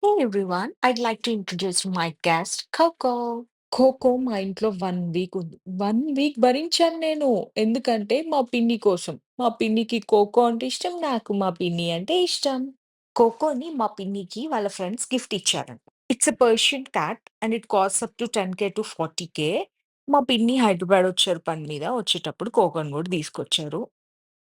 Hey everyone, I'd like to introduce my guest, Coco. Coco మా ఇంట్లో 1 week ఉంది. 1 week భరించాను నేను. ఎందుకంటే మా పిన్ని కోసం. మా పిన్నికి కోకో అంటే ఇష్టం. నాకు మా పిన్ని అంటే ఇష్టం. కోకోని మా పిన్నికి వాళ్ళ ఫ్రెండ్స్ గిఫ్ట్ ఇచ్చారంట. It's a Persian cat and it costs up to 10,000 to 40,000. మా పిన్ని హైదరాబాద్ వచ్చారు పని మీద. వచ్చేటప్పుడు కోకోని కూడా తీసుకొచ్చారు.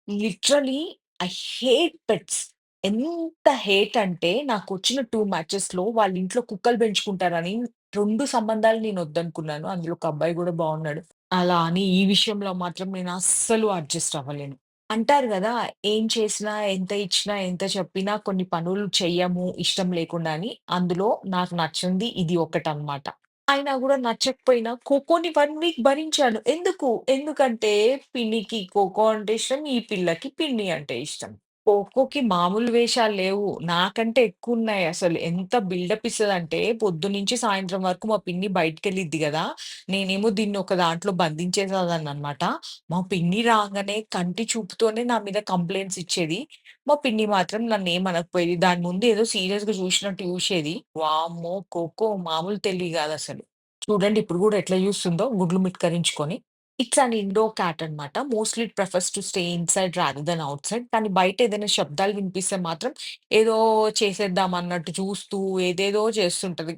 Literally I hate pets. ఎంత హేట్ అంటే నాకొచ్చిన 2 మ్యాచెస్‌లో వాళ్ళ ఇంట్లో కుక్కలు పెంచుకుంటారని 2 సంబంధాలు నేను వద్దనుకున్నాను. అందులో ఒక అబ్బాయి గూడా బాగున్నాడు. అలా అని ఈ విషయంలో మాత్రం నేను అస్సలు అడ్జస్ట్ అవ్వలేను. అంటారు గదా! ఏం చేసినా, ఎంత ఇచ్చినా, ఎంత చెప్పినా కొన్ని పనులు చెయ్యము ఇష్టం లేకుండా అని. అందులో నాకు నచ్చంది ఇది ఒకటన్నమాట. అయినా గూడా నచ్చకపోయినా కోకోని 1 వీక్ భరించాను. ఎందుకు? ఎందుకంటే పిన్నికి కోకో అంటే ఇష్టం. ఈ పిల్లకి పిన్ని అంటే ఇష్టం. కోకోకి మామూలు వేషాలు లేవు. నాకంటే ఎక్కువున్నాయి అసలు. ఎంత బిల్డప్ ఇస్తదంటే పొద్దున్నుంచి సాయంత్రం వరకు మా పిన్ని బయటికెళ్ళిద్ది గదా! నేనేమో దీన్ని ఒక దాంట్లో బంధించేసేదాన్ననమాట. మా పిన్ని రాంగానే కంటి చూపుతోనే నా మీద కంప్లెయింట్స్ ఇచ్చేది. మా పిన్ని మాత్రం నన్నేమనకపోయేది. దాని ముందు ఏదో సీరియస్‌గా చూసినట్టు చూసేది. వామ్మో! కోకో మామూలు తెలివి గాదసలు. చూడండి ఇప్పుడు గూడా ఎట్లా జూస్తుందో గుడ్లు మిట్కరించుకొని. ఇట్స్ అన్ ఇండోర్ క్యాట్ అన్నమాట. Mostly it prefers to stay inside rather than outside. కానీ బయట ఏదైనా శబ్దాలు వినిపిస్తే మాత్రం ఏదో చేసేద్దాం అన్నట్టు చూస్తూ ఏదేదో చేస్తుంటది.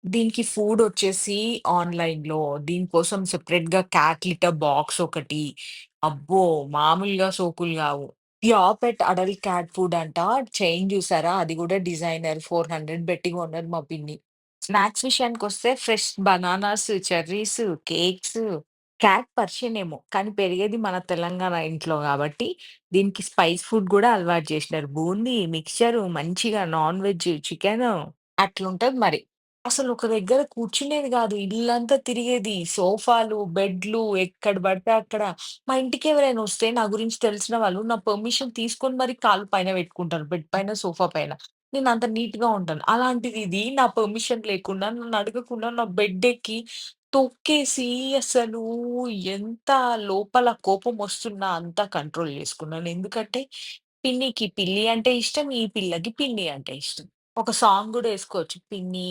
దీనికి ఫుడ్ వచ్చేసి ఆన్‌లైన్‌లో దీనికోసం సెపరేట్‌గా క్యాట్ లిటర్ బాక్స్ ఒకటి. అబ్బో! మామూలుగా సోకులు గావు. ప్యూర్ పెట్ అడల్ట్ క్యాట్ ఫుడ్ అంట. చైన్ జూసారా? అది గూడా డిజైనర్ 400 బెట్టి కొన్నది మా పిన్ని. స్నాక్స్ విషయానికొస్తే fresh bananas, cherries, cakes. Cat Persian ఏమో! కానీ పెరిగేది మన తెలంగాణ ఇంట్లో గాబట్టి, దీనికి స్పైస్ ఫుడ్ గూడా అలవాటు జేసినారు. బూందీ, మిక్స్చరు, మంచిగా నాన్ వెజ్, చికెను అట్లుంటది మరి. అసలు ఒక దగ్గర కూర్చునేది గాదు. ఇల్లంతా తిరిగేది. సోఫాలు, బెడ్లు ఎక్కడ బడితే అక్కడ. మా ఇంటికి ఎవరైనా వస్తే నా గురించి తెలిసిన వాళ్ళు నా పర్మిషన్ తీసుకొని మరి కాళ్ళు పైన పెట్టుకుంటారు. బెడ్ పైన, సోఫా పైన. నేనంత నీట్‌గా ఉంటాను. అలాంటిది ఇది నా పర్మిషన్ లేకుండా, నన్నడగకుండా నా బెడ్డెక్కి తొక్కేసి అసలు ఎంత లోపల కోపమొస్తున్నా అంతా కంట్రోల్ చేసుకున్నాను. ఎందుకంటే పిన్నికి పిల్లి అంటే ఇష్టం. ఈ పిల్లకి పిన్ని అంటే ఇష్టం. ఒక సాంగ్ గూడా యేసుకోవచ్చు. పిన్నీ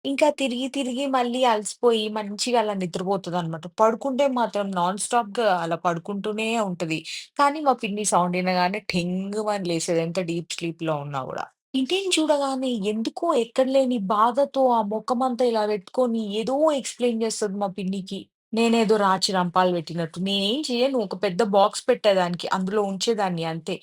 ఇంకా తిరిగి తిరిగి మళ్ళీ అలసిపోయి మంచిగా అలా నిద్రపోతదనమాట. పడుకుంటే మాత్రం నాన్ స్టాప్‌గా అలా పడుకుంటూనే ఉంటది. కానీ మా పిన్ని సౌండ్ ఇనగానే ఠెంగుమని లేసేది. ఎంత డీప్ స్లీప్‌లో ఉన్నా గూడా. ఇంటిని చూడగానే ఎందుకో ఎక్కడ లేని బాధతో ఆ మొఖమంతా ఇలా పెట్టుకొని ఏదో ఎక్స్‌ప్లెయిన్ చేస్తది మా పిన్నికి. నేనేదో రాచి రంపాలు పెట్టినట్టు. నేనేం చేయను. ఒక పెద్ద బాక్స్ పెట్టేదానికి. అందులో ఉంచేదాన్ని అంతే.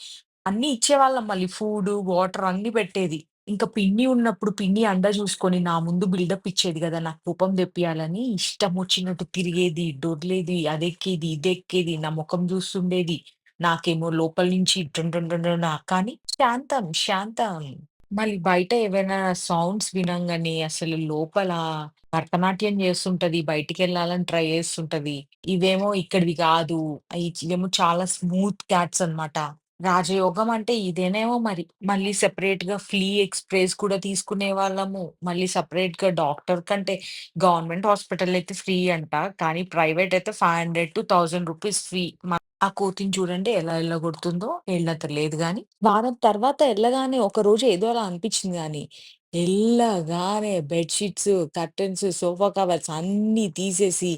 అన్నీ ఇచ్చేవాళ్ళం మళ్ళీ ఫుడు, వాటర్ అన్నీ పెట్టేది. ఇంక పిన్ని ఉన్నప్పుడు పిన్ని అండ చూసుకొని నా ముందు బిల్డప్ ఇచ్చేది గదా! నాకు కోపం తెప్పియాలని ఇష్టమొచ్చినట్టు తిరిగేది, దొర్లేది, అదెక్కేది, ఇదెక్కేది, నా మొఖం చూస్తుండేది. నాకేమో లోపల నుంచి డున్ డున్ డున్ డున్ కానీ శాంతం, శాంతం. మళ్ళీ బయట ఏవైనా సౌండ్స్ వినంగానే అసలు లోపల భరతనాట్యం చేస్తుంటది. బయటికెళ్ళాలని ట్రై చేస్తుంటది. ఇవేమో ఇక్కడివి కాదు. ఇవేమో చాలా స్మూత్ క్యాట్స్ అన్నమాట. రాజయోగం అంటే ఇదేనేమో మరి. మళ్ళీ సెపరేట్‌గా ఫ్లీ ఎక్స్‌ప్రేస్ కూడా తీసుకునేవాళ్ళము. మళ్ళీ సెపరేట్‌గా డాక్టర్ కంటే గవర్నమెంట్ హాస్పిటల్ అయితే ఫ్రీ అంట. కానీ ప్రైవేట్ అయితే 500-1000 రూపీస్ ఫీ. ఆ కోతిని చూడండి ఎలా ఎల్లగొడుతుందో. ఎళ్ళత లేదు గానీ. వారం తర్వాత ఎళ్ళగానే ఒకరోజు ఏదో అలా అనిపిచ్చింది గానీ, ఎళ్ళగానే bed sheets, curtains, sofa covers అన్నీ తీసేసి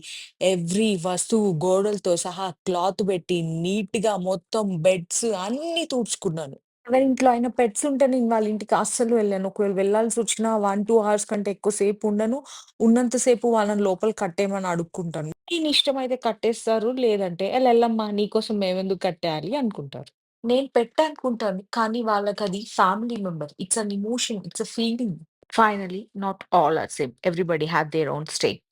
ఎవ్రీ వస్తువు గోడలతో సహా క్లాత్ పెట్టి నీట్‌గా మొత్తం బెడ్స్ అన్నీ తుడుచుకున్నాను. ఎవరింట్లో అయినా పెట్స్ ఉంటే నేను వాళ్ళ ఇంటికి అస్సలు వెళ్ళను. ఒకవేళ వెళ్ళాల్సొచ్చినా 1, 2 అవర్స్ కంటే ఎక్కువ సేపు ఉండను. ఉన్నంత సేపు వాళ్ళని లోపల కట్టేయమని అడుక్కుంటాను. ఇష్టమైతే కట్టేస్తారు. లేదంటే ఎళ్ళెళ్ళమ్మా నీకోసం మేమెందుకు కట్టేయాలి అనుకుంటారు. నేను పెట్ అనుకుంటాను. కానీ వాళ్ళకది family member. It's an emotion. It's a feeling. Finally, not all are same. Everybody have their own stake.